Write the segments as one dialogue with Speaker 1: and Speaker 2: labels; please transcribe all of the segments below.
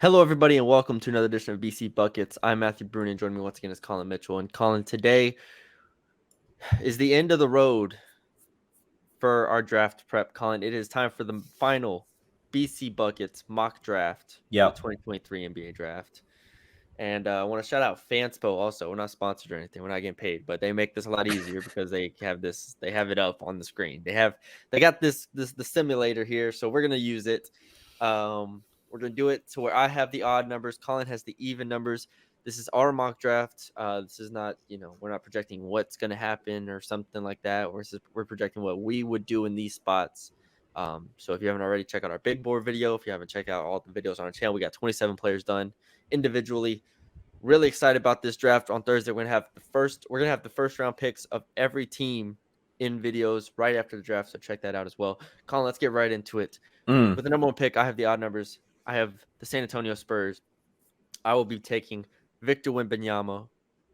Speaker 1: Hello, everybody, and welcome to another edition of BC Buckets. I'm Matthew Brune, and joining me once again is Colin Mitchell. And Colin, today is the end of the road for our draft prep. Colin, it is time for the final BC Buckets mock draft for the
Speaker 2: Yep.
Speaker 1: 2023 NBA draft. And I want to shout out Fanspo also. We're not sponsored or anything. We're not getting paid, but they make this a lot easier because they have this. They have it up on the screen. They got the simulator here, so we're gonna use it. We're gonna do it to where I have the odd numbers. Colin has the even numbers. This is our mock draft. This is not, we're not projecting what's gonna happen or something like that. We're projecting what we would do in these spots. So if you haven't already, check out our big board video. If you haven't checked out all the videos on our channel, we got 27 players done individually. Really excited about this draft on Thursday. We're gonna have the first round picks of every team in videos right after the draft. So check that out as well. Colin, let's get right into it.
Speaker 2: Mm.
Speaker 1: With the number one pick, I have the odd numbers. I have the San Antonio Spurs. I will be taking Victor Wembanyama,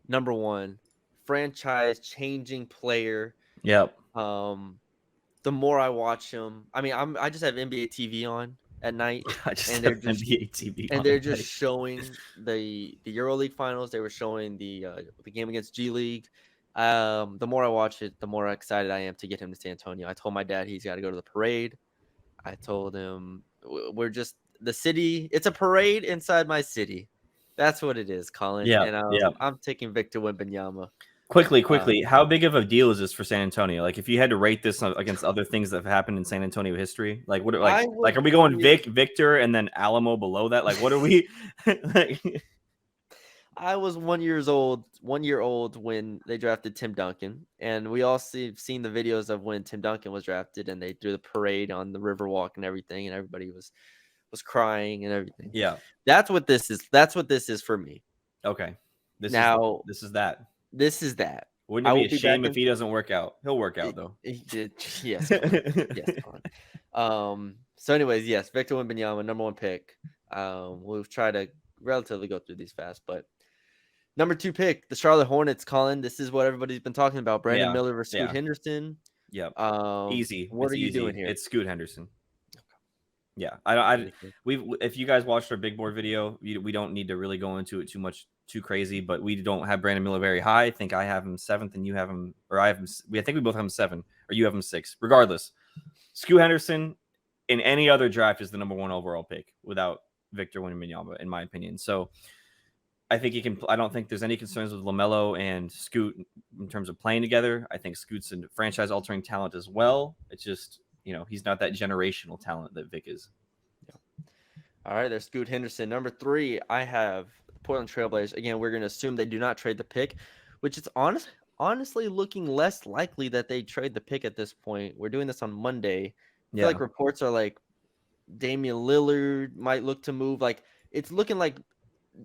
Speaker 1: number one, franchise changing player.
Speaker 2: Yep.
Speaker 1: The more I watch him, I just have NBA TV on at night,
Speaker 2: I just
Speaker 1: and
Speaker 2: have NBA TV
Speaker 1: and
Speaker 2: on
Speaker 1: they're
Speaker 2: at
Speaker 1: just
Speaker 2: night.
Speaker 1: showing the EuroLeague finals. They were showing the game against G League. The more I watch it, the more excited I am to get him to San Antonio. I told my dad he's got to go to the parade. I told him we're just the city. It's a parade inside my city. That's what it is, Colin.
Speaker 2: Yep.
Speaker 1: And
Speaker 2: Yep.
Speaker 1: I'm taking Victor Wembanyama.
Speaker 2: Quickly. How big of a deal is this for San Antonio? Like, if you had to rate this against other things that have happened in San Antonio history, like what?
Speaker 1: I
Speaker 2: Like,
Speaker 1: would.
Speaker 2: are we going Victor, and then Alamo below that? Like, what are we? like,
Speaker 1: I was 1 year old when they drafted Tim Duncan, and we all seen the videos of when Tim Duncan was drafted, and they do the parade on the Riverwalk and everything, and everybody was crying and everything.
Speaker 2: yeah.
Speaker 1: That's what this is. That's what this is for me.
Speaker 2: Okay. This is
Speaker 1: Now,
Speaker 2: this is that.
Speaker 1: this is that.
Speaker 2: Wouldn't it
Speaker 1: I
Speaker 2: be
Speaker 1: will
Speaker 2: a
Speaker 1: be back
Speaker 2: shame if
Speaker 1: in.
Speaker 2: he doesn't work out? He'll work out though.
Speaker 1: Yes, Colin. Yes, Colin. So, anyways, yes, Victor Wembanyama, number one pick. We'll try to relatively go through these fast, but number two pick, the Charlotte Hornets, Colin. This is what everybody's been talking about. Brandon
Speaker 2: Yeah.
Speaker 1: Miller versus Scoot
Speaker 2: Yeah.
Speaker 1: Henderson.
Speaker 2: Yep.
Speaker 1: Um,
Speaker 2: Easy.
Speaker 1: what
Speaker 2: It's
Speaker 1: are you doing
Speaker 2: easy.
Speaker 1: here?
Speaker 2: It's Scoot Henderson. Yeah,
Speaker 1: What do you think?
Speaker 2: if you guys watched our big board video, we don't need to really go into it too crazy, but we don't have Brandon Miller very high. I think I have him seventh, and you have him, or I have him. I think we both have him seven, or you have him six. Regardless, Scoot Henderson in any other draft is the number one overall pick without Victor Wembanyama, in my opinion. So I think he can. I don't think there's any concerns with LaMelo and Scoot in terms of playing together. I think Scoot's a franchise altering talent as well. It's just, he's not that generational talent that Vic is.
Speaker 1: All right, there's Scoot Henderson. Number three, I have Portland Trailblazers. Again, we're going to assume they do not trade the pick, which is honestly looking less likely that they trade the pick at this point. We're doing this on Monday. I feel like reports are like Damian Lillard might look to move. Like, it's looking like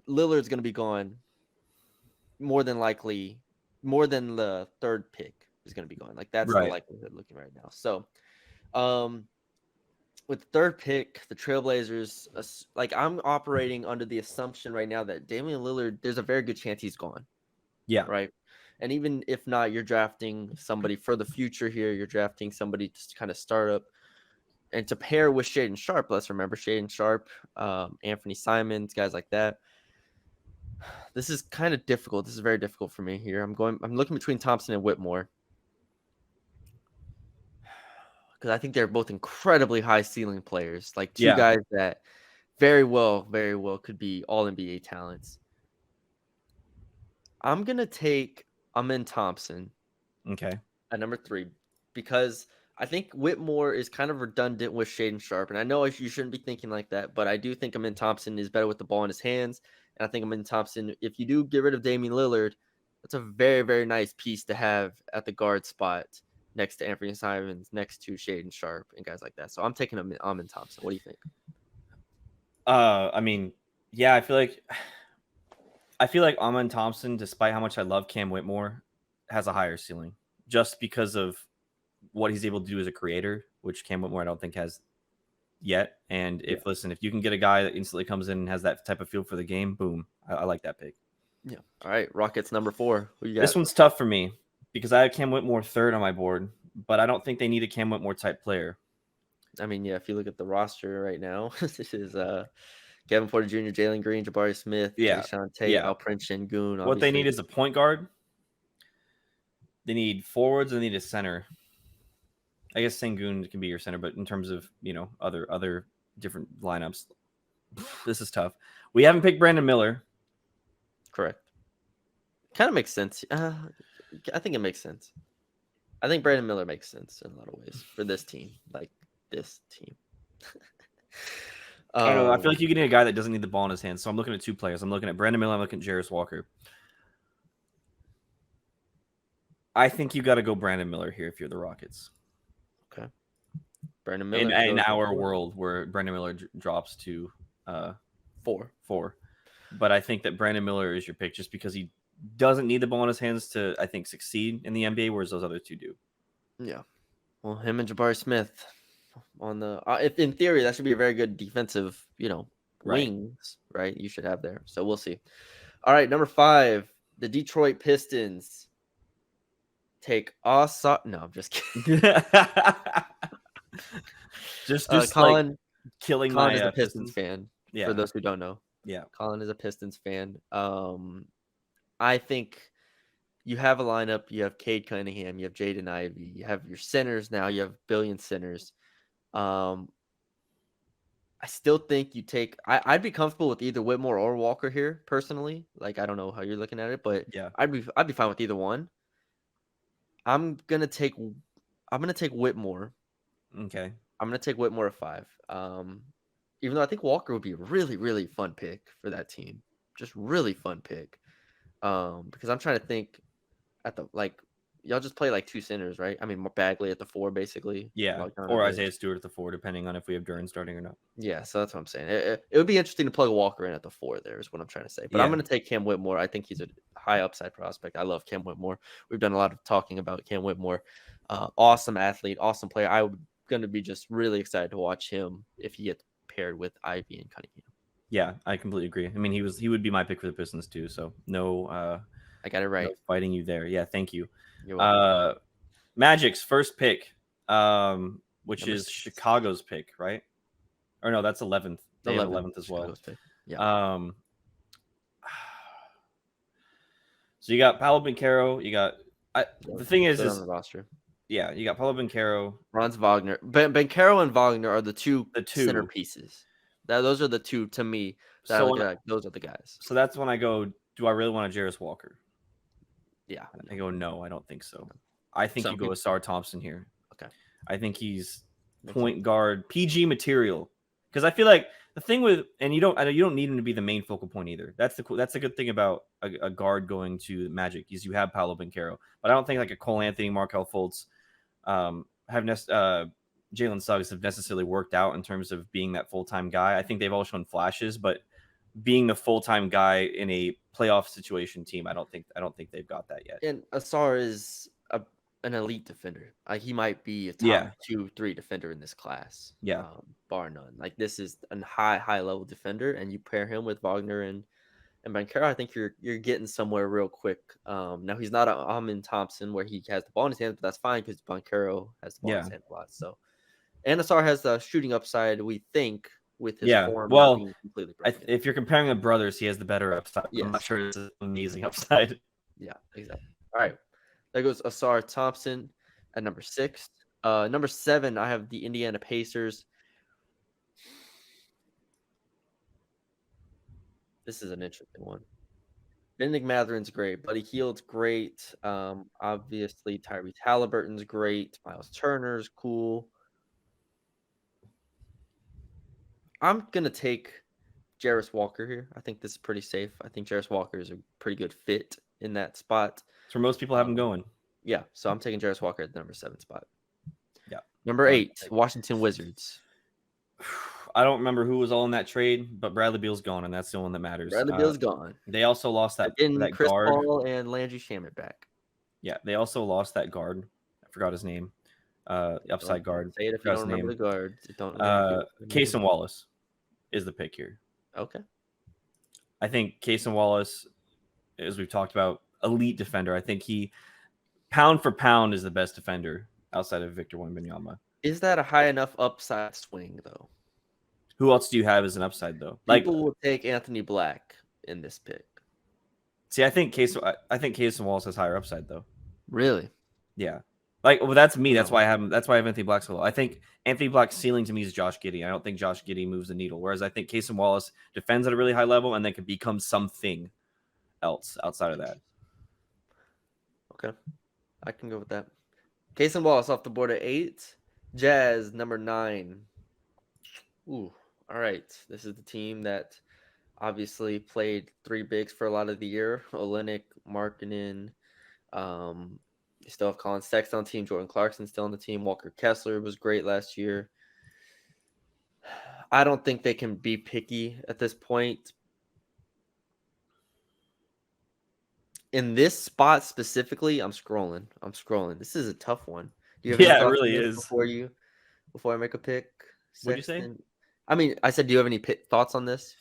Speaker 1: Lillard's going to be gone more than likely, more than the third pick is going to be gone. Like, that's the
Speaker 2: Right.
Speaker 1: likelihood looking right now. So, with the third pick, the Trailblazers, like, I'm operating under the assumption right now that Damian Lillard, there's a very good chance he's gone.
Speaker 2: Yeah.
Speaker 1: Right. And even if not, you're drafting somebody for the future here. You're drafting somebody to kind of start up and to pair with Shaedon Sharpe. Let's remember Shaedon Sharpe, Anthony Simons, guys like that. This is kind of difficult. This is very difficult for me here. I'm looking between Thompson and Whitmore, because I think they're both incredibly high ceiling players, like two guys that very well could be all NBA talents. I'm going to take Amen Thompson.
Speaker 2: Okay.
Speaker 1: At number three, because I think Whitmore is kind of redundant with Shaedon Sharpe. And I know you shouldn't be thinking like that, but I do think Amen Thompson is better with the ball in his hands. And I think Amen Thompson, if you do get rid of Damian Lillard, that's a very, very nice piece to have at the guard spot next to Anthony Simons, next to Shaedon Sharpe and guys like that. So I'm taking Amen Thompson. What do you think?
Speaker 2: I mean, yeah, I feel like Amen Thompson, despite how much I love Cam Whitmore, has a higher ceiling just because of what he's able to do as a creator, which Cam Whitmore I don't think has yet. And if you can get a guy that instantly comes in and has that type of feel for the game, boom, I like that pick.
Speaker 1: Yeah. All right, Rockets number 4. Who you got?
Speaker 2: This one's tough for me because I have Cam Whitmore third on my board, but I don't think they need a Cam Whitmore type player.
Speaker 1: I mean, yeah, if you look at the roster right now, this is Kevin Porter Jr., Jalen Green, Jabari Smith,
Speaker 2: Yeah.
Speaker 1: Jae'Sean Tate,
Speaker 2: Yeah.
Speaker 1: Alperen Şengün.
Speaker 2: What they
Speaker 1: Obviously,
Speaker 2: need is a point guard. They need forwards and they need a center. I guess Sengun can be your center, but in terms of other different lineups, this is tough. We haven't picked Brandon Miller.
Speaker 1: correct. Kind of makes sense. I think it makes sense. I think Brandon Miller makes sense in a lot of ways for this team, like this team.
Speaker 2: I don't know. I feel like you can need a guy that doesn't need the ball in his hands. So I'm looking at two players. I'm looking at Brandon Miller. I'm looking at Jarris Walker. I think you got to go Brandon Miller here if you're the Rockets.
Speaker 1: Okay. Brandon Miller
Speaker 2: in our world where Brandon Miller drops to 4. But I think that Brandon Miller is your pick just because he doesn't need the ball in his hands to, I think, succeed in the NBA, whereas those other two do.
Speaker 1: Yeah. Well, him and Jabari Smith on the if in theory that should be a very good defensive, wings, right? You should have there. So we'll see. All right, number 5, the Detroit Pistons take No, I'm just kidding.
Speaker 2: just
Speaker 1: Colin,
Speaker 2: like killing
Speaker 1: Colin
Speaker 2: my
Speaker 1: is a Pistons fan.
Speaker 2: Yeah.
Speaker 1: For those who don't know.
Speaker 2: Yeah.
Speaker 1: Colin is a Pistons fan. I think you have a lineup. You have Cade Cunningham. You have Jaden Ivey. You have your centers now. You have billion centers. I still think you take. I'd be comfortable with either Whitmore or Walker here personally. Like I don't know how you're looking at it, but
Speaker 2: yeah,
Speaker 1: I'd be fine with either one. I'm gonna take Whitmore.
Speaker 2: Okay.
Speaker 1: I'm gonna take Whitmore at 5. Even though I think Walker would be a really, really fun pick for that team. Just really fun pick. Because I'm trying to think y'all just play like 2 centers, right? I mean, Bagley at the 4, basically.
Speaker 2: Yeah, or Isaiah Stewart at the 4, depending on if we have Duren starting or not.
Speaker 1: Yeah, so that's what I'm saying. It would be interesting to plug Walker in at the 4 there is what I'm trying to say. But I'm going to take Cam Whitmore. I think he's a high upside prospect. I love Cam Whitmore. We've done a lot of talking about Cam Whitmore. Awesome athlete, awesome player. I'm going to be just really excited to watch him if he gets paired with Ivy and Cunningham.
Speaker 2: Yeah, I completely agree. I mean, he would be my pick for the Pistons too. So no,
Speaker 1: I got it right.
Speaker 2: No fighting you there. Yeah, thank you.
Speaker 1: You're welcome.
Speaker 2: Magic's first pick, which
Speaker 1: Number
Speaker 2: is
Speaker 1: 6.
Speaker 2: Chicago's pick, right? Or no, that's 11th. They have 11th as well.
Speaker 1: Yeah.
Speaker 2: So you got Paolo Banchero. You got the thing is
Speaker 1: on the roster.
Speaker 2: Yeah, you got Paolo Banchero.
Speaker 1: Franz Wagner. Banchero and Wagner are the two centerpieces. Those are the two to me. Those are the guys.
Speaker 2: So that's when I go, do I really want a Jarris Walker?
Speaker 1: Yeah.
Speaker 2: I go, no, I don't think so. I think you go Asar Thompson here.
Speaker 1: Okay.
Speaker 2: I think he's point guard, PG material. Because I feel like the thing with, and you don't need him to be the main focal point either. That's the good thing about a guard going to Magic is you have Paolo Banchero. But I don't think like a Cole Anthony, Markelle Fultz, Jalen Suggs have necessarily worked out in terms of being that full-time guy. I think they've all shown flashes, but being the full-time guy in a playoff situation team, I don't think they've got that yet.
Speaker 1: And Asar is an elite defender. He might be a top 2-3 defender in this class.
Speaker 2: Yeah,
Speaker 1: bar none. Like this is a high level defender, and you pair him with Wagner and Banchero, I think you're getting somewhere real quick. Now he's not Amin Thompson where he has the ball in his hands, but that's fine because Banchero has the ball in his hands a lot. So, and Asar has the shooting upside, we think, with his form being completely broken.
Speaker 2: If you're comparing the brothers, he has the better upside.
Speaker 1: Yes.
Speaker 2: I'm not sure it's an amazing upside.
Speaker 1: Yeah, exactly. All right. There goes Asar Thompson at number 6. Number 7, I have the Indiana Pacers. This is an interesting one. Bennedict Mathurin's great. Buddy Hield's great. Obviously, Tyrese Halliburton's great. Miles Turner's cool. I'm going to take Jarris Walker here. I think this is pretty safe. I think Jarris Walker is a pretty good fit in that spot.
Speaker 2: So most people have him going.
Speaker 1: Yeah, so I'm taking Jarris Walker at the number 7 spot.
Speaker 2: Yeah.
Speaker 1: Number 8, Washington Wizards.
Speaker 2: I don't remember who was all in that trade, but Bradley Beal's gone, and that's the one that matters.
Speaker 1: Bradley Beal's gone.
Speaker 2: They also lost that
Speaker 1: Chris
Speaker 2: guard.
Speaker 1: Paul and Landry Shamet back.
Speaker 2: Yeah, they also lost that guard. I forgot his name. Upside guard.
Speaker 1: Say it if you don't remember the guard.
Speaker 2: Cason Wallace is the pick here.
Speaker 1: Okay.
Speaker 2: I think Cason Wallace, as we've talked about, elite defender. I think he, pound for pound, is the best defender outside of Victor Wembanyama.
Speaker 1: Is that a high enough upside swing, though?
Speaker 2: Who else do you have as an upside though? Like,
Speaker 1: People will take Anthony Black in this pick.
Speaker 2: see, I think Case Wallace has higher upside though.
Speaker 1: Really?
Speaker 2: Yeah. Like, well, that's me. That's
Speaker 1: No.
Speaker 2: why I have him. That's why I have Anthony Black so low. I think Anthony Black's ceiling to me is Josh Giddey. I don't think Josh Giddey moves the needle. Whereas I think Case Wallace defends at a really high level and then can become something else outside of that.
Speaker 1: Okay. I can go with that. Case and Wallace off the board at 8. Jazz, number 9. Ooh. All right. This is the team that obviously played 3 bigs for a lot of the year. Olenek, Markkinen. You still have Colin Sexton on the team. Jordan Clarkson still on the team. Walker Kessler was great last year. I don't think they can be picky at this point. In this spot specifically, I'm scrolling. This is a tough one. Do you have any
Speaker 2: Yeah, it
Speaker 1: thoughts on
Speaker 2: really
Speaker 1: this
Speaker 2: is.
Speaker 1: before I make a pick?
Speaker 2: What'd you say?
Speaker 1: Sexton. I mean, I said, do you have any thoughts on this?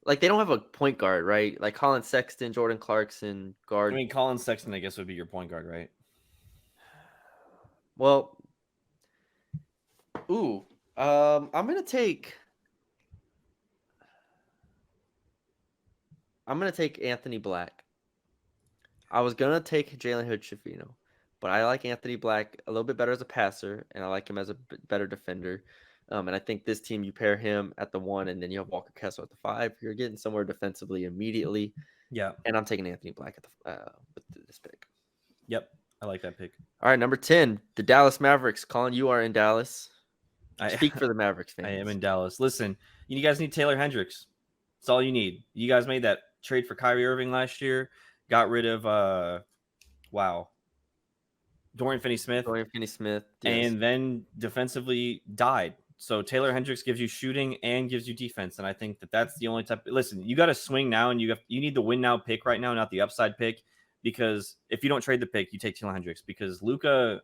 Speaker 1: Like, they don't have a point guard, right? Like Colin Sexton, Jordan Clarkson, guard.
Speaker 2: I mean, Colin Sexton, I guess, would be your point guard, right?
Speaker 1: Well, I'm gonna take Anthony Black. I was gonna take Jalen Hood-Schifino, but I like Anthony Black a little bit better as a passer, and I like him as a better defender. And I think this team, you pair him at the 1, and then you have Walker Kessler at the 5. You're getting somewhere defensively immediately.
Speaker 2: Yeah.
Speaker 1: And I'm taking Anthony Black at with this pick.
Speaker 2: Yep. I like that pick.
Speaker 1: All right, number 10, the Dallas Mavericks. Colin, you are in Dallas. Speak for the Mavericks fans.
Speaker 2: I am in Dallas. Listen, you guys need Taylor Hendricks. That's all you need. You guys made that trade for Kyrie Irving last year. Got rid of Dorian Finney-Smith.
Speaker 1: Yes.
Speaker 2: And then defensively died. So Taylor Hendricks gives you shooting and gives you defense, and I think that's the only type. Listen, you got to swing now, and you need the win now pick right now, not the upside pick. Because if you don't trade the pick, you take Taylor Hendricks. Because Lucas,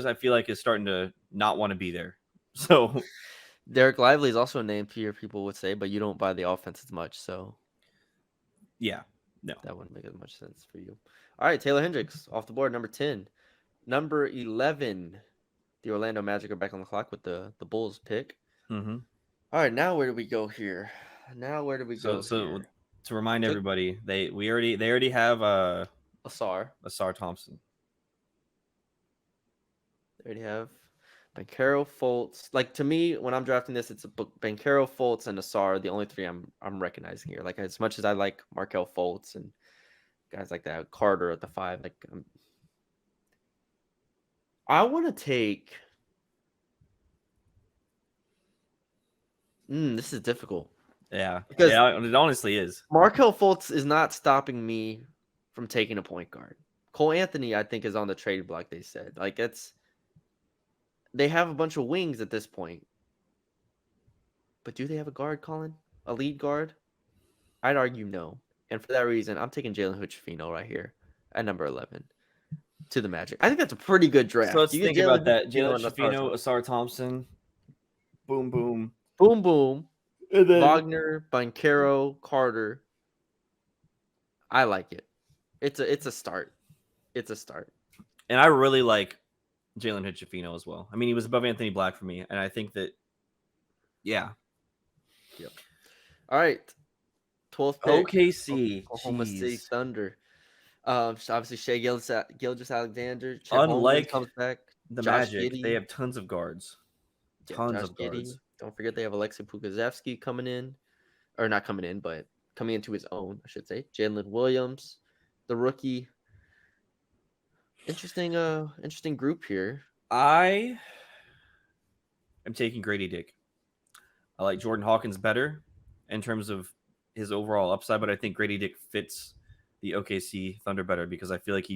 Speaker 2: I feel like, is starting to not want to be there. So
Speaker 1: Derek Lively is also a name here, people would say, but you don't buy the offense as much, so
Speaker 2: yeah, no,
Speaker 1: that wouldn't make as much sense for you. All right, Taylor Hendricks off the board, number 10. Number 11, the Orlando Magic are back on the clock with the Bulls pick.
Speaker 2: Mm-hmm.
Speaker 1: All right, now where do we go here? So
Speaker 2: to remind everybody, they already have
Speaker 1: Asar
Speaker 2: Thompson.
Speaker 1: They already have Banchero, Fultz. Like, to me, when I'm drafting this, it's Banchero, Fultz, and Asar, the only 3 I'm recognizing here. Like, as much as I like Markelle Fultz and guys like that, Carter at the 5, like, I want to take. This is difficult.
Speaker 2: Yeah,
Speaker 1: because
Speaker 2: it honestly is.
Speaker 1: Markelle Fultz is not stopping me from taking a point guard. Cole Anthony, I think, is on the trade block. They said, like, they have a bunch of wings at this point. But do they have a guard, Colin? A lead guard? I'd argue no. And for that reason, I'm taking Jalen Hood-Schifino right here at number 11 to the Magic. I think that's a pretty good draft.
Speaker 2: So let's think about that. Jalen Hood-Schifino, Asar Thompson. Boom, boom.
Speaker 1: Boom, boom.
Speaker 2: And then
Speaker 1: Wagner, Banchero, Carter. I like it. It's a start. It's a start.
Speaker 2: And I really like Jalen Hood-Schifino as well. I mean, he was above Anthony Black for me, and I think that, yeah.
Speaker 1: Yep. All right. 12th pick.
Speaker 2: OKC.
Speaker 1: Oklahoma City Thunder. Obviously, Shai Gilgeous-Alexander.
Speaker 2: Unlike
Speaker 1: comes back.
Speaker 2: The
Speaker 1: Josh
Speaker 2: Magic,
Speaker 1: Giddey.
Speaker 2: they have tons of guards. Tons of guards.
Speaker 1: Don't forget they have Alexei Pukazevsky coming in. Or not coming in, but coming into his own, I should say. Jalen Williams, the rookie. Interesting group here.
Speaker 2: I am taking Grady Dick. I like Jordan Hawkins better in terms of his overall upside, but I think Grady Dick fits the OKC Thunder better because I feel like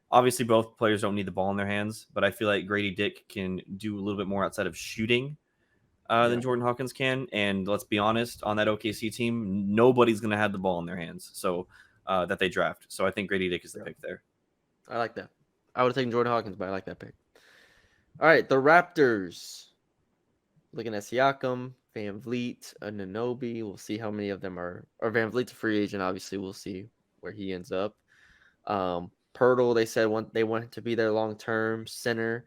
Speaker 2: obviously both players don't need the ball in their hands, but I feel like Grady Dick can do a little bit more outside of shooting than Jordan Hawkins can. And let's be honest, on that OKC team, nobody's going to have the ball in their hands. So that they draft. So I think Grady Dick is the pick there.
Speaker 1: I like that. I would have taken Jordan Hawkins, but I like that pick. All right, the Raptors. Looking at Siakam, Van Vliet, Anunoby. We'll see how many of them are. Or Van Vliet's a free agent, obviously. We'll see where he ends up. Pirtle, they said they want to be their long-term center.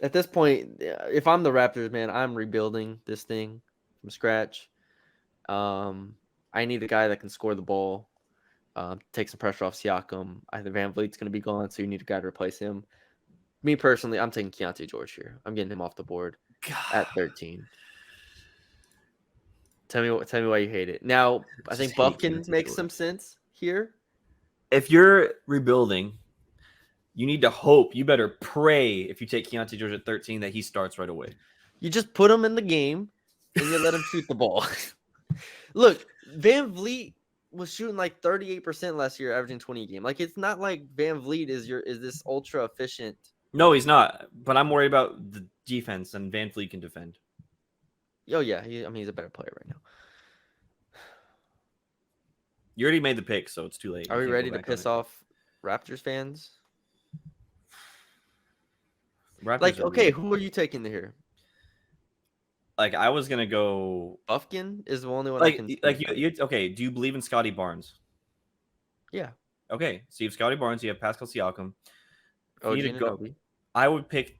Speaker 1: At this point, if I'm the Raptors, man, I'm rebuilding this thing from scratch. I need a guy that can score the ball, take some pressure off Siakam. I think Van Vliet's going to be gone, so you need a guy to replace him. Me personally, I'm taking Keontae George here. I'm getting him off the board at 13. Tell me why you hate it. Now, I
Speaker 2: Just
Speaker 1: think
Speaker 2: hate
Speaker 1: Buffkin
Speaker 2: Keontae
Speaker 1: makes
Speaker 2: George.
Speaker 1: some sense here.
Speaker 2: If you're rebuilding, you need to hope. You better pray if you take Keontae George at 13 that he starts right away.
Speaker 1: You just put him in the game and you let him shoot the ball. Look, Van Vliet was shooting like 38% last year, averaging 20 a game. Like it's not like Van Vliet is this ultra efficient.
Speaker 2: No, he's not. But I'm worried about the defense, and Van Vliet can defend.
Speaker 1: Oh yeah, he's a better player right now.
Speaker 2: You already made the pick, so it's too late.
Speaker 1: Are
Speaker 2: You
Speaker 1: we
Speaker 2: can't go
Speaker 1: ready to
Speaker 2: back on
Speaker 1: piss
Speaker 2: it.
Speaker 1: off Raptors fans?
Speaker 2: Raptors
Speaker 1: Like,
Speaker 2: are
Speaker 1: okay,
Speaker 2: weird.
Speaker 1: who are you taking here?
Speaker 2: Like I was gonna go.
Speaker 1: Buffkin is the only one I can
Speaker 2: Like
Speaker 1: think of.
Speaker 2: you. Okay, do you believe in Scotty Barnes?
Speaker 1: Yeah.
Speaker 2: Okay, so you have Scotty Barnes, you have Pascal Siakam. If you
Speaker 1: OG
Speaker 2: need to go,
Speaker 1: Anunoby.
Speaker 2: I would pick.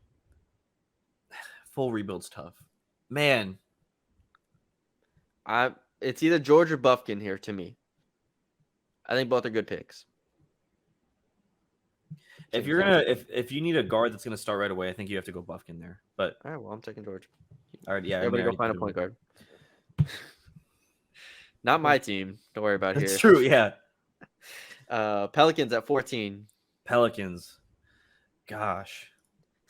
Speaker 2: Full rebuild's tough, man.
Speaker 1: It's either George or Buffkin here to me. I think both are good picks.
Speaker 2: If you're gonna, if you need a guard that's gonna start right away, I think you have to go Buffkin there. But
Speaker 1: All right, well, I'm taking George.
Speaker 2: I already, yeah, I
Speaker 1: Everybody go
Speaker 2: already
Speaker 1: find a
Speaker 2: did
Speaker 1: point
Speaker 2: it.
Speaker 1: guard. Not my team. Don't worry about
Speaker 2: That's
Speaker 1: here.
Speaker 2: true. Yeah,
Speaker 1: Pelicans at 14.
Speaker 2: Pelicans. Gosh,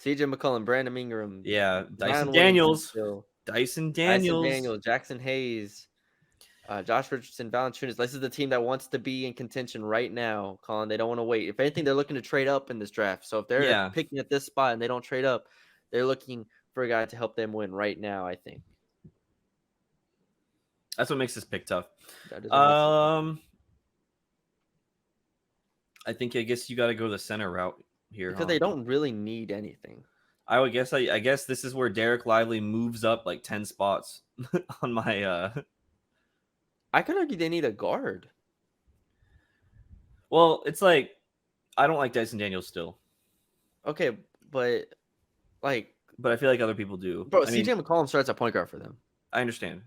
Speaker 1: CJ McCollum, Brandon Ingram,
Speaker 2: yeah, Dyson
Speaker 1: Zion Williamson
Speaker 2: Daniels,
Speaker 1: still,
Speaker 2: Dyson
Speaker 1: Dyson
Speaker 2: Daniels.
Speaker 1: Daniels, Jackson Hayes, Josh Richardson, Valanciunas. This is the team that wants to be in contention right now, Colin. They don't want to wait. If anything, they're looking to trade up in this draft. So if they're
Speaker 2: Yeah,
Speaker 1: picking at this spot and they don't trade up, they're looking for a guy to help them win right now, I think.
Speaker 2: that's what makes this pick tough.
Speaker 1: That is what makes it tough.
Speaker 2: I think I guess you got to go the center route here
Speaker 1: Because they don't really need anything.
Speaker 2: I would guess. I guess this is where Derek Lively moves up like 10 spots on my.
Speaker 1: I could argue they need a guard.
Speaker 2: Well, it's like I don't like Dyson Daniels still,
Speaker 1: Okay, but like,
Speaker 2: but I feel like other people do.
Speaker 1: bro,
Speaker 2: I mean,
Speaker 1: CJ McCollum starts at point guard for them.
Speaker 2: I understand.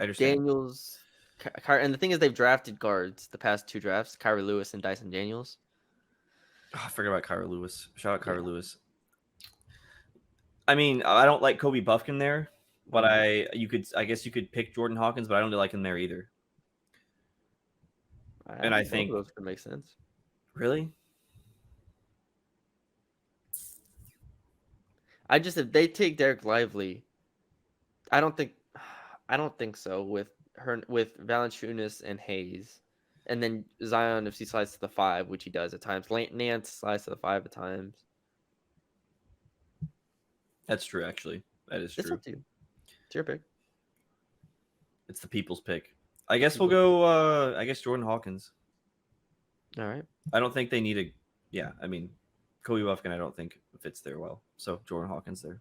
Speaker 2: I understand.
Speaker 1: Daniels, and the thing is, they've drafted guards the past two drafts: Kyrie Lewis and Dyson Daniels.
Speaker 2: Oh, I forgot about Kyra Lewis. Shout out Kyra
Speaker 1: Yeah.
Speaker 2: Lewis. I mean, I don't like Kobe Buffkin there, but I guess you could pick Jordan Hawkins, but I don't like him there either. I think
Speaker 1: both of those could make sense.
Speaker 2: really.
Speaker 1: If they take Derek Lively, I don't think so with Valanciunas and Hayes, and then Zion if he slides to the 5, which he does at times. Nance slides to the 5 at times.
Speaker 2: That's true, actually. That is
Speaker 1: It's
Speaker 2: true.
Speaker 1: up to you. It's your pick.
Speaker 2: It's the people's pick. I guess we'll go. I guess Jordan Hawkins.
Speaker 1: All right.
Speaker 2: I don't think they need a. Yeah, I mean, Kobe Buffkin. I don't think fits there well. So Jordan Hawkins there.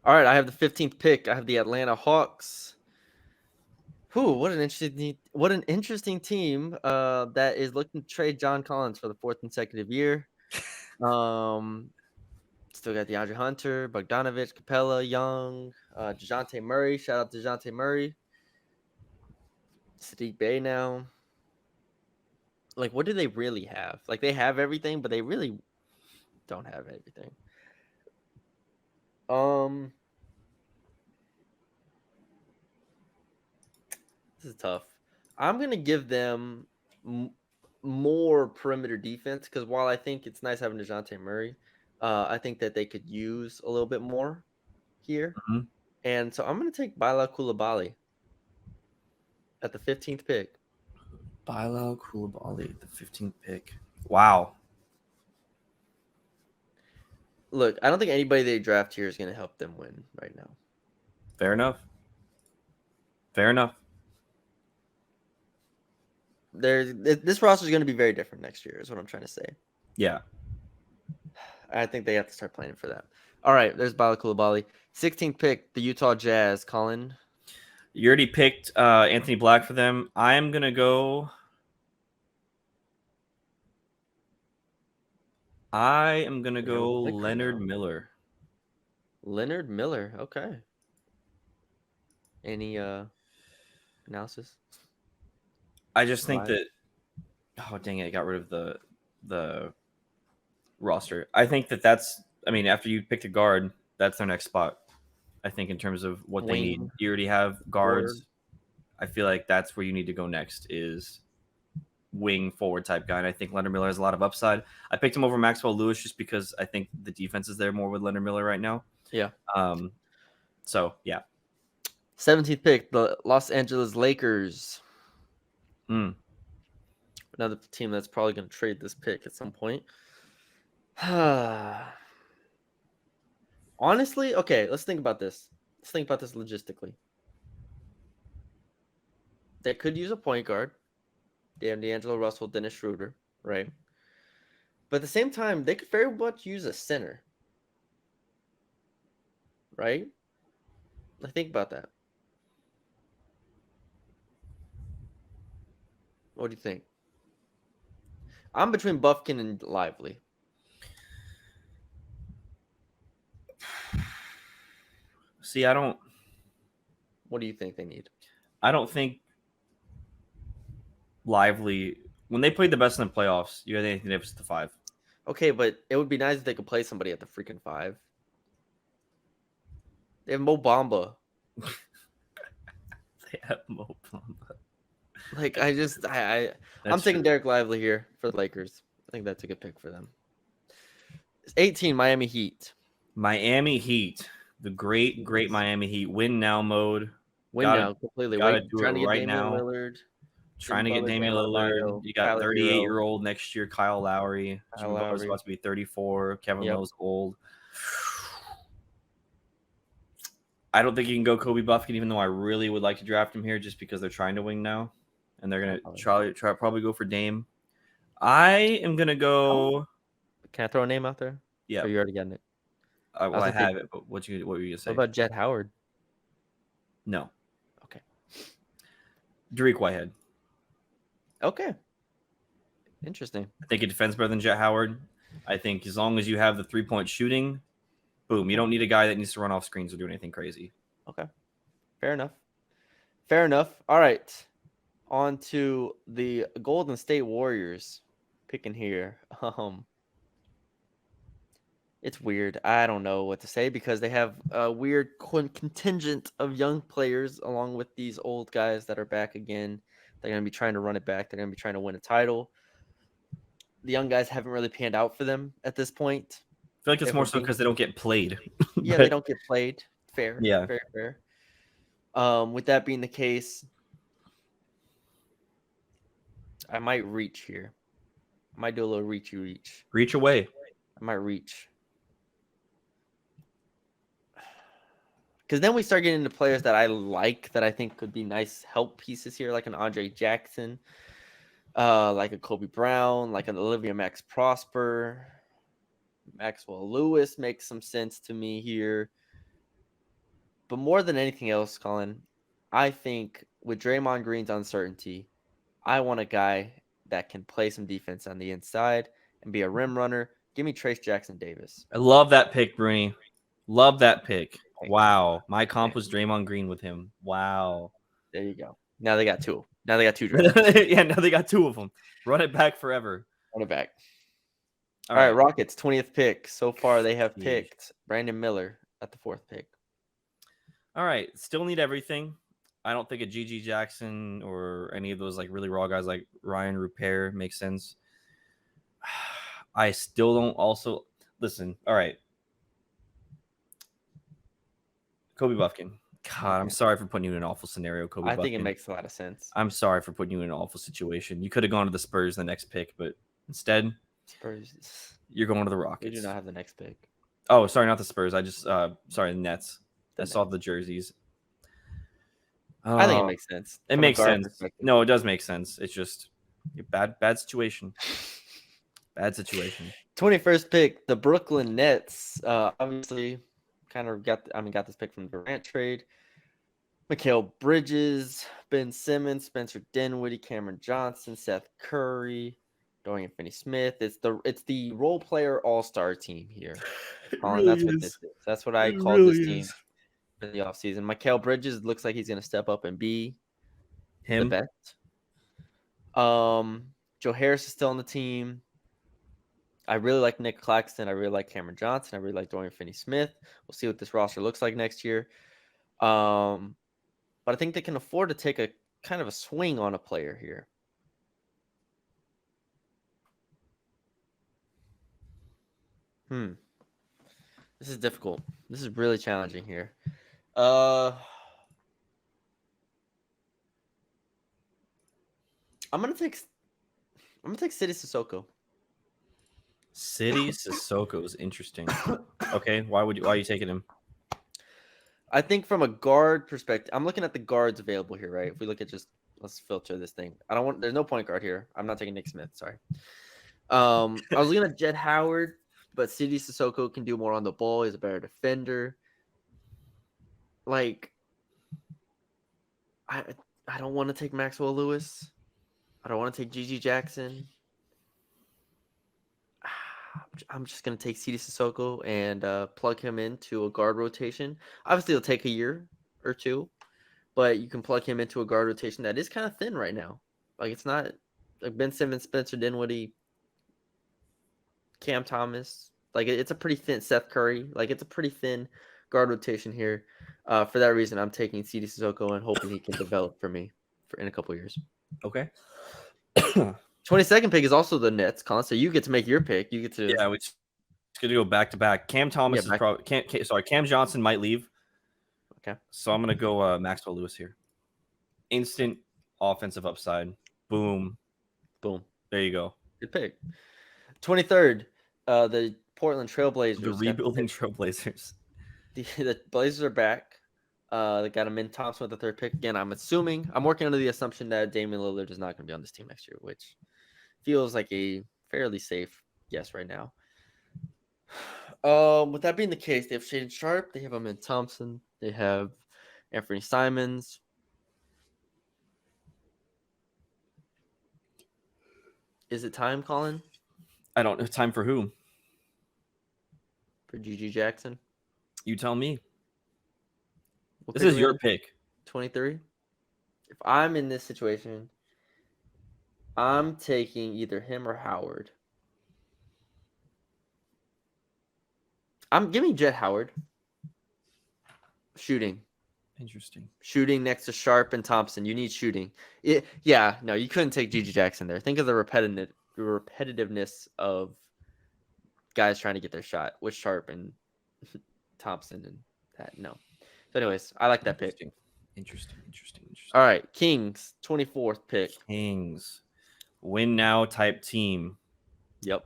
Speaker 1: All right. I have the 15th pick. I have the Atlanta Hawks. What an interesting team. That is looking to trade John Collins for the 4th consecutive year. Still got DeAndre Hunter, Bogdanovich, Capella, Young, DeJounte Murray. Shout out to DeJounte Murray. Sadiq Bey now. Like, what do they really have? Like, they have everything, but they really don't have everything. This is tough. I'm gonna give them more perimeter defense because while I think it's nice having DeJounte Murray, I think that they could use a little bit more here.
Speaker 2: Mhm.
Speaker 1: And so I'm gonna take Bila Coulibaly at the 15th pick.
Speaker 2: Bilal Coulibaly, the 15th pick. Wow.
Speaker 1: Look, I don't think anybody they draft here is going to help them win right now.
Speaker 2: Fair enough. Fair enough.
Speaker 1: This roster is going to be very different next year, is what I'm trying to say.
Speaker 2: Yeah.
Speaker 1: I think they have to start planning for that. All right, there's Bila Coulibaly. 16th pick, the Utah Jazz. Colin.
Speaker 2: You already picked Anthony Black for them. I am going to go. Leonard Miller.
Speaker 1: Leonard Miller. Okay. Any analysis?
Speaker 2: I just think
Speaker 1: Live?
Speaker 2: that oh dang it, I got rid of the roster. I think that's I mean, after you picked a guard, that's their next spot. I think in terms of what they need.
Speaker 1: Wing,
Speaker 2: You already have
Speaker 1: forward.
Speaker 2: guards. I feel like that's where you need to go next is wing forward type guy. And I think Leonard Miller has a lot of upside. I picked him over Maxwell Lewis just because I think the defense is there more with Leonard Miller right now.
Speaker 1: Yeah.
Speaker 2: So yeah.
Speaker 1: 17th pick, the Los Angeles Lakers.
Speaker 2: Mm.
Speaker 1: Another team that's probably going to trade this pick at some point. Honestly, okay, let's think about this. Let's think about this logistically. They could use a point guard. They have D'Angelo Russell, Dennis Schroeder, right? But at the same time, they could very much use a center, right? Like, think about that. What do you think? I'm between Buffkin and Lively.
Speaker 2: See, I don't
Speaker 1: What do you think they need?
Speaker 2: think Lively when they played the best in the playoffs, you had Anthony Davis at the 5.
Speaker 1: Okay, but it would be nice if they could play somebody at the freaking 5. They have Mo Bamba.
Speaker 2: They have Mo Bamba.
Speaker 1: Like, I'm taking Derek Lively here for the Lakers. I think that's a good pick for them. 18, Miami Heat.
Speaker 2: Miami Heat, the great Miami Heat, win now mode.
Speaker 1: Win now completely.
Speaker 2: Gotta do
Speaker 1: trying
Speaker 2: it
Speaker 1: to get
Speaker 2: right
Speaker 1: Damian
Speaker 2: now.
Speaker 1: Lillard.
Speaker 2: Trying to get Damian Lillard. You got 38-year-old next year, Kyle Lowry. Jimmy Butler's about to be 34. Kevin Love's old. I don't think you can go Kobe Buffkin, even though I really would like to draft him here just because they're trying to wing now. And they're going to probably go for Dame. I am going to go.
Speaker 1: Can I throw a name out there?
Speaker 2: Yeah.
Speaker 1: Or you already getting it?
Speaker 2: I have it, but what were you going to say?
Speaker 1: What about Jet Howard?
Speaker 2: No.
Speaker 1: Okay.
Speaker 2: Dariq Whitehead.
Speaker 1: Okay. Interesting.
Speaker 2: I think it defends better than Jet Howard. I think as long as you have the 3-point shooting, boom. You don't need a guy that needs to run off screens or do anything crazy.
Speaker 1: Okay. Fair enough. All right. On to the Golden State Warriors picking here. It's weird. I don't know what to say because they have a weird contingent of young players along with these old guys that are back again. They're going to be trying to run it back. They're going to be trying to win a title. The young guys haven't really panned out for them at this point.
Speaker 2: I feel like it's more so because they don't get played.
Speaker 1: Yeah, they don't get played. Fair.
Speaker 2: Yeah.
Speaker 1: Fair. With that being the case, I might reach here. I might do a little reach.
Speaker 2: Reach away.
Speaker 1: I might reach. Because then we start getting into players that I like that I think could be nice help pieces here, like an Andre Jackson, like a Kobe Brown, like an Olivia Max Prosper. Maxwell Lewis makes some sense to me here. But more than anything else, Colin, I think with Draymond Green's uncertainty, I want a guy that can play some defense on the inside and be a rim runner. Give me Trace Jackson Davis.
Speaker 2: I love that pick, Bruni. Love that pick. Wow. My comp was Draymond Green with him. Wow.
Speaker 1: There you go. Now they got two. Now they got two drafts.
Speaker 2: Yeah, now they got two of them. Run it back forever.
Speaker 1: Run it back. All right, Rockets, 20th pick. So far, they have picked Brandon Miller at the 4th pick.
Speaker 2: All right. Still need everything. I don't think a G.G. Jackson or any of those like really raw guys like Ryan Rupert makes sense. I still don't also listen. All right. Kobe Buffkin. God, I'm sorry for putting you in an awful scenario, Kobe Buffkin.
Speaker 1: I think it makes a lot of sense.
Speaker 2: I'm sorry for putting you in an awful situation. You could have gone to the Spurs the next pick, but instead,
Speaker 1: Spurs.
Speaker 2: You're going to the Rockets.
Speaker 1: They do not have the next pick.
Speaker 2: Oh, sorry, not the Spurs. I just sorry, the Nets. I saw the jerseys.
Speaker 1: I think it makes sense.
Speaker 2: It makes sense. No, it does make sense. It's just bad situation. Bad situation.
Speaker 1: 21st pick, the Brooklyn Nets. Obviously, kind of got this pick from the Durant trade. Mikal Bridges, Ben Simmons, Spencer Dinwiddie, Cameron Johnson, Seth Curry, Dorian Finney-Smith. It's the role player all-star team here.
Speaker 2: It
Speaker 1: Colin,
Speaker 2: really
Speaker 1: that's what this
Speaker 2: is.
Speaker 1: is. That's what I
Speaker 2: It
Speaker 1: called this
Speaker 2: really is.
Speaker 1: team in the offseason. Mikal Bridges looks like he's going to step up and be the
Speaker 2: Him.
Speaker 1: best. Joe Harris is still on the team. I really like Nick Claxton. I really like Cameron Johnson. I really like Dorian Finney-Smith. We'll see what this roster looks like next year. But I think they can afford to take a kind of a swing on a player here. This is difficult. This is really challenging here. I'm gonna take City Sissoko.
Speaker 2: City Sissoko is interesting. Okay, why are you taking him?
Speaker 1: I think from a guard perspective, I'm looking at the guards available here, right? If we look at let's filter this thing. There's no point guard here. I'm not taking Nick Smith. Sorry. I was looking at Jett Howard, but City Sissoko can do more on the ball. He's a better defender. Like, I don't want to take Maxwell Lewis. I don't want to take Gigi Jackson. I'm just going to take City Sissoko and plug him into a guard rotation. Obviously, it'll take a year or two, but you can plug him into a guard rotation that is kind of thin right now. Like, it's not like Ben Simmons, Spencer Dinwiddie, Cam Thomas. Like, it's a pretty thin Seth Curry. Like, it's a pretty thin guard rotation here. For that reason, I'm taking City Sissoko and hoping he can develop for me in a couple years.
Speaker 2: Okay.
Speaker 1: 22nd pick is also the Nets, Colin. So you get to make your pick. You get to
Speaker 2: it's gonna go back to back. Cam Thomas is probably Cam Johnson might leave.
Speaker 1: Okay.
Speaker 2: So I'm gonna go Maxwell Lewis here. Instant offensive upside. Boom.
Speaker 1: Boom.
Speaker 2: There you go.
Speaker 1: Good pick. 23rd, the Portland Trailblazers.
Speaker 2: The rebuilding Trailblazers.
Speaker 1: The Blazers are back. They got Amin Thompson with the third pick. Again, I'm working under the assumption that Damian Lillard is not going to be on this team next year, which feels like a fairly safe guess right now. With that being the case, they have Shaedon Sharp, they have Amin Thompson, they have Anthony Simons. Is it time, Colin?
Speaker 2: I don't know. Time for who?
Speaker 1: For Gigi Jackson?
Speaker 2: You tell me.
Speaker 1: What
Speaker 2: this is your pick.
Speaker 1: 23? If I'm in this situation, I'm taking either him or Howard. Give me Jett Howard. Shooting.
Speaker 2: Interesting.
Speaker 1: Shooting next to Sharp and Thompson. You need shooting. No, you couldn't take Gigi Jackson there. Think of the repetitiveness of guys trying to get their shot with Sharp and Thompson and that. No. So anyways, I like that pick.
Speaker 2: Interesting.
Speaker 1: All right, Kings, 24th pick.
Speaker 2: Kings. Win now type team.
Speaker 1: Yep.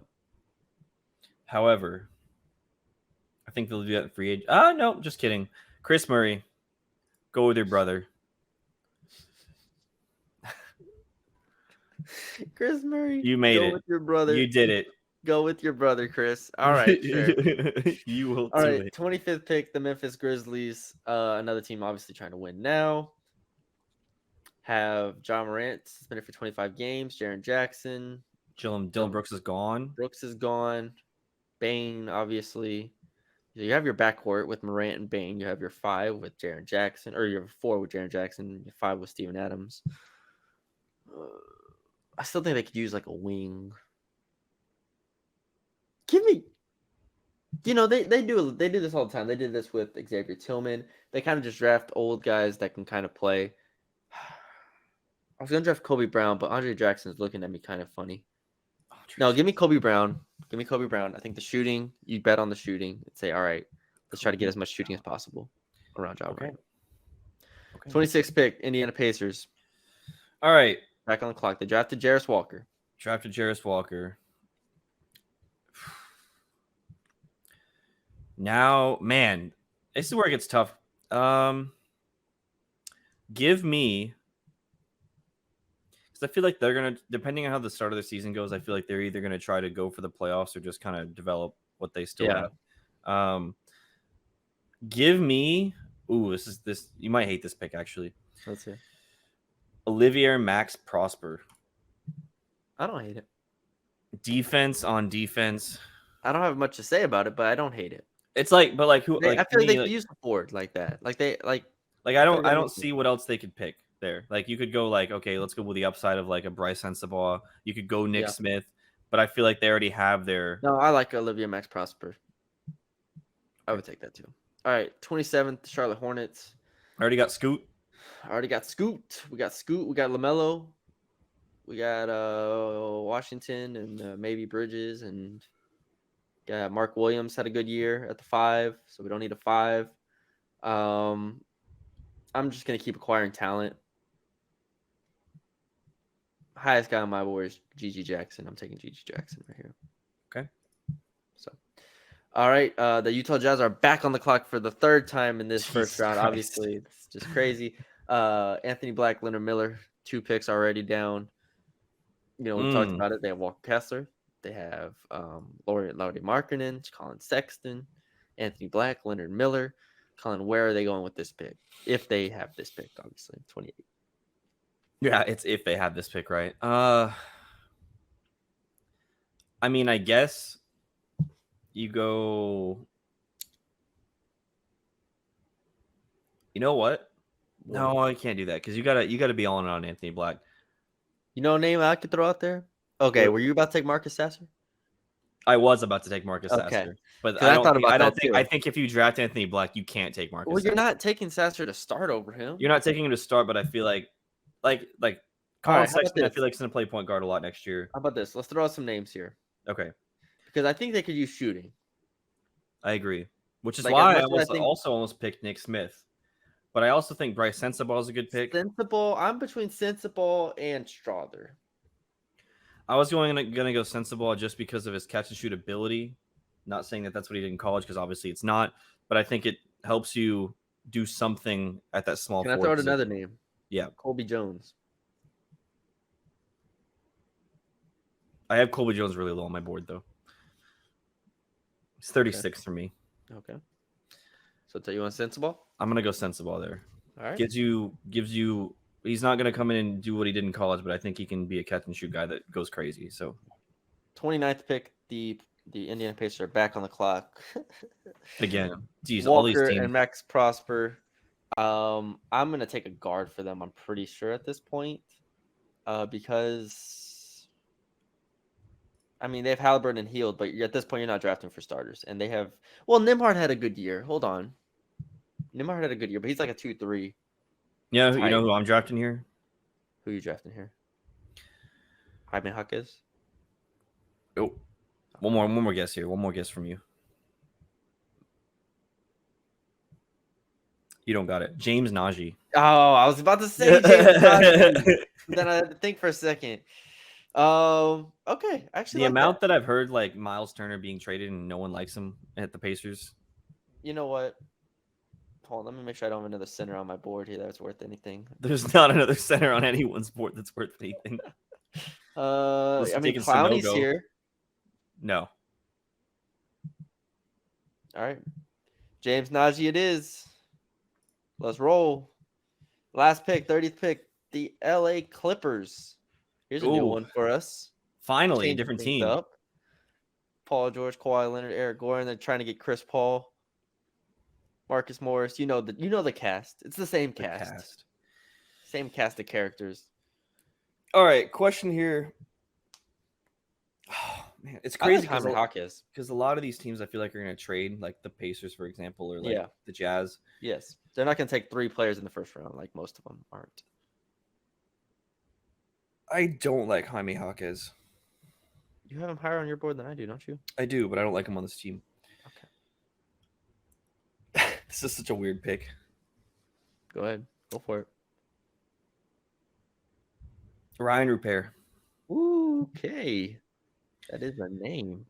Speaker 2: However, I think they'll do that in free agent. No, just kidding. Chris Murray, go with your brother.
Speaker 1: Chris Murray.
Speaker 2: You made it.
Speaker 1: Go with your brother.
Speaker 2: You did it.
Speaker 1: Go with your brother, Chris. All right, sure.
Speaker 2: You will
Speaker 1: All
Speaker 2: do
Speaker 1: right,
Speaker 2: it.
Speaker 1: 25th pick, the Memphis Grizzlies. Another team obviously trying to win now. Have John Morant suspended for 25 games. Jaren Jackson.
Speaker 2: Dylan Brooks is gone.
Speaker 1: Brooks is gone. Bane, obviously. You have your backcourt with Morant and Bane. You have your 5 with Jaren Jackson. Or you have 4 with Jaren Jackson. Your 5 with Steven Adams. I still think they could use like a wing. Give me, they do this all the time. They did this with Xavier Tillman. They kind of just draft old guys that can kind of play. I was gonna draft Kobe Brown, but Andre Jackson's looking at me kind of funny. No, give me Kobe Brown. I think the shooting, you bet on the shooting and say, all right, let's try to get as much shooting as possible around John Morant. Okay. 26th pick, Indiana Pacers.
Speaker 2: All right.
Speaker 1: Back on the clock. They drafted Jarris Walker.
Speaker 2: Now, man, this is where it gets tough. Give me, because I feel like they're going to, depending on how the start of the season goes, I feel like they're either going to try to go for the playoffs or just kind of develop what they still have. Give me, this, you might hate this pick, actually.
Speaker 1: Let's see.
Speaker 2: Olivier Max Prosper.
Speaker 1: I don't hate it.
Speaker 2: Defense on defense.
Speaker 1: I don't have much to say about it, but I don't hate it.
Speaker 2: It's like, but like who?
Speaker 1: I
Speaker 2: Like to
Speaker 1: feel like they
Speaker 2: me,
Speaker 1: could use the board like that. Like they like.
Speaker 2: like
Speaker 1: I
Speaker 2: I
Speaker 1: feel like
Speaker 2: don't, I
Speaker 1: that
Speaker 2: don't
Speaker 1: makes sense.
Speaker 2: see what else they could pick there. Like you could go like, okay, let's go with the upside of like a Bryce Sensabaugh. You could go Nick
Speaker 1: Yeah.
Speaker 2: Smith, but I feel like they already have their.
Speaker 1: No, I like Olivia Max Prosper. I would take that too. All right, 27th, Charlotte Hornets.
Speaker 2: I already got Scoot.
Speaker 1: I already got Scoot. We got Scoot. We got LaMelo. We got Washington and maybe Bridges and Mark Williams had a good year at the 5, so we don't need a 5. I'm just gonna keep acquiring talent. Highest guy on my board is Gigi Jackson. I'm taking Gigi Jackson right here.
Speaker 2: Okay.
Speaker 1: So, all right. The Utah Jazz are back on the clock for the 3rd time in this
Speaker 2: Jesus
Speaker 1: first round.
Speaker 2: Christ.
Speaker 1: Obviously, it's just crazy. Anthony Black, Leonard Miller, 2 picks already down. You know, we talked about it. They have Walker Kessler. They have Lauri Markkanen, Colin Sexton, Anthony Black, Leonard Miller. Colin, where are they going with this pick? If they have this pick, obviously, 28.
Speaker 2: Yeah, it's if they have this pick, right? I mean, I guess you go. You know what? No, I can't do that because you gotta be all in on Anthony Black.
Speaker 1: You know a name I could throw out there? Okay,
Speaker 2: What?
Speaker 1: were you about to take Marcus Sasser?
Speaker 2: I was about to take Marcus
Speaker 1: Okay.
Speaker 2: Sasser, but
Speaker 1: 'Cause I thought about that
Speaker 2: think.
Speaker 1: too.
Speaker 2: I think if you draft Anthony Black, you can't take Marcus.
Speaker 1: Well, you're
Speaker 2: Sasser.
Speaker 1: not taking Sasser to start over him.
Speaker 2: You're not taking him to start, but I feel like
Speaker 1: All
Speaker 2: Colin
Speaker 1: right, how about
Speaker 2: Sexton. I
Speaker 1: this?
Speaker 2: feel like he's gonna play point guard a lot next year.
Speaker 1: How about this? Let's throw out some names here
Speaker 2: Okay,
Speaker 1: because I think they could use shooting.
Speaker 2: I agree. Which is
Speaker 1: Like,
Speaker 2: why
Speaker 1: as
Speaker 2: I
Speaker 1: much as I think-
Speaker 2: also almost picked Nick Smith, but I also think Bryce Sensabaugh is a good pick.
Speaker 1: Sensible. I'm between Sensible and Strother.
Speaker 2: I was gonna go Sensabaugh just because of his catch and shoot ability. Not saying that that's what he did in college because obviously it's not, but I think it helps you do something at that small.
Speaker 1: Can I throw out another name?
Speaker 2: Yeah,
Speaker 1: Colby Jones.
Speaker 2: I have Colby Jones really low on my board though. It's 36 for me.
Speaker 1: Okay. So tell you want Sensible?
Speaker 2: I'm gonna go Sensabaugh there.
Speaker 1: All right.
Speaker 2: Gives you. He's not gonna come in and do what he did in college, but I think he can be a catch and shoot guy that goes crazy. So
Speaker 1: 29th pick, the Indiana Pacers are back on the clock.
Speaker 2: again, geez, all these
Speaker 1: Walker
Speaker 2: teams.
Speaker 1: and Max Prosper. I'm gonna take a guard for them. I'm pretty sure at this point, because I mean they have Halliburton and Hield, but at this point you're not drafting for starters, and they have. Well, Nimhard had a good year. Hold on, Nimhard had a good year, but he's like a 2-3.
Speaker 2: Yeah, you know who I'm drafting here?
Speaker 1: Who are you drafting here? Jaime Jaquez.
Speaker 2: Oh, one more guess here. One more guess from you. You don't got it. James Najee.
Speaker 1: Oh, I was about to say James Najee. Then I had to think for a second. Okay. Actually,
Speaker 2: The amount that I've heard like Miles Turner being traded and no one likes him at the Pacers.
Speaker 1: You know what? Hold on, let me make sure I don't have another center on my board here that's worth anything.
Speaker 2: There's not another center on anyone's board that's worth anything.
Speaker 1: I mean, Clowney's here.
Speaker 2: No.
Speaker 1: All right. James Najee it is. Let's roll. Last pick, 30th pick, the LA Clippers. Here's a new one for us.
Speaker 2: Finally, a different team.
Speaker 1: Up. Paul George, Kawhi Leonard, Eric Gordon. They're trying to get Chris Paul, Marcus Morris. You know the cast. It's the same cast. Same cast of characters.
Speaker 2: All right, question here. Oh, man, it's crazy because a lot of these teams I feel like are going to trade, like the Pacers, for example, or like the Jazz.
Speaker 1: Yes, they're not going to take 3 players in the first round, like most of them aren't.
Speaker 2: I don't like Jaime Jaquez.
Speaker 1: You have him higher on your board than I do, don't you?
Speaker 2: I do, but I don't like him on this team.
Speaker 1: Okay.
Speaker 2: This is such a weird pick.
Speaker 1: Go ahead. Go for it.
Speaker 2: Ryan Rupert.
Speaker 1: Ooh, okay. That is a name.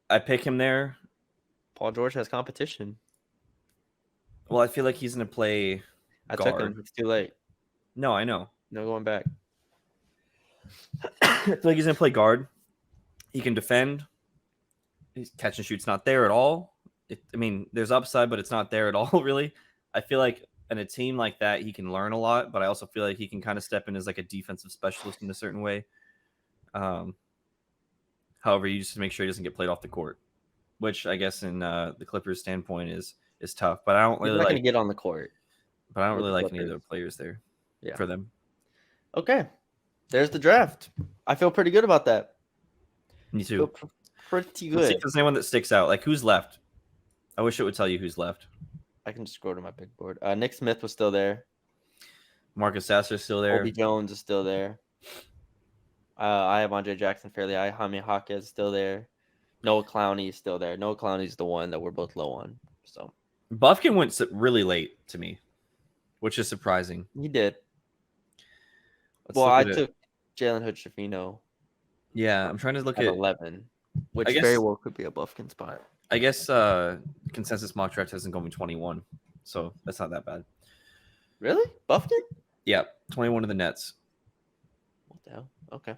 Speaker 2: I pick him there.
Speaker 1: Paul George has competition.
Speaker 2: Well, I feel like he's going to play
Speaker 1: I
Speaker 2: guard.
Speaker 1: took him. It's too late.
Speaker 2: No, I know.
Speaker 1: No going back.
Speaker 2: I feel like he's going to play guard. He can defend. His catch and shoot's not there at all. I mean, there's upside, but it's not there at all, really. I feel like in a team like that, he can learn a lot, but I also feel like he can kind of step in as like a defensive specialist in a certain way. However, you just make sure he doesn't get played off the court, which I guess in the Clippers' standpoint is tough. But I don't
Speaker 1: He's
Speaker 2: really
Speaker 1: not going to
Speaker 2: like.
Speaker 1: get on the court
Speaker 2: But I don't
Speaker 1: with
Speaker 2: really
Speaker 1: the
Speaker 2: like any of
Speaker 1: Clippers.
Speaker 2: the players there
Speaker 1: Yeah.
Speaker 2: for them.
Speaker 1: Okay. There's the draft. I feel pretty good about that.
Speaker 2: Me
Speaker 1: Feel
Speaker 2: too.
Speaker 1: pretty
Speaker 2: Let's see if
Speaker 1: good.
Speaker 2: there's anyone that sticks out. Like who's left? I wish it would tell you who's left.
Speaker 1: I can just scroll to my big board. Nick Smith was still there.
Speaker 2: Marcus Sasser's still there.
Speaker 1: Obi Jones is still there. I have Andre Jackson fairly high. Jaime Jaquez is still there. Noah Clowney is still there. Noah Clowney is the one that we're both low on. So
Speaker 2: Buffkin went really late to me, which is surprising.
Speaker 1: he did.
Speaker 2: Let's
Speaker 1: Well,
Speaker 2: look
Speaker 1: I
Speaker 2: at it.
Speaker 1: took Jalen Hood-Schifino
Speaker 2: Yeah, I'm trying to look
Speaker 1: at
Speaker 2: at
Speaker 1: 11, which
Speaker 2: I guess-
Speaker 1: very well could be a Buffkin spot.
Speaker 2: I guess consensus mock draft hasn't gone 21, so that's not that bad.
Speaker 1: Really? Buffkin?
Speaker 2: Yeah, 21 of the Nets.
Speaker 1: What the hell? Okay.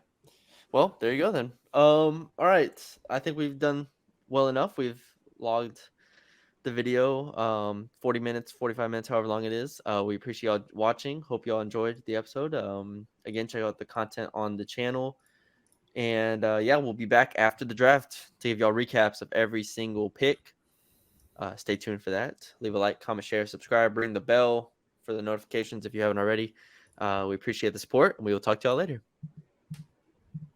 Speaker 1: Well, there you go then. All right. I think we've done well enough. We've logged the video 40 minutes, 45 minutes, however long it is. We appreciate y'all watching. Hope y'all enjoyed the episode. Again, check out the content on the channel. And yeah, we'll be back after the draft to give y'all recaps of every single pick. Stay tuned for that. Leave a like, comment, share, subscribe, ring the bell for the notifications if you haven't already. We appreciate the support, and we will talk to y'all later.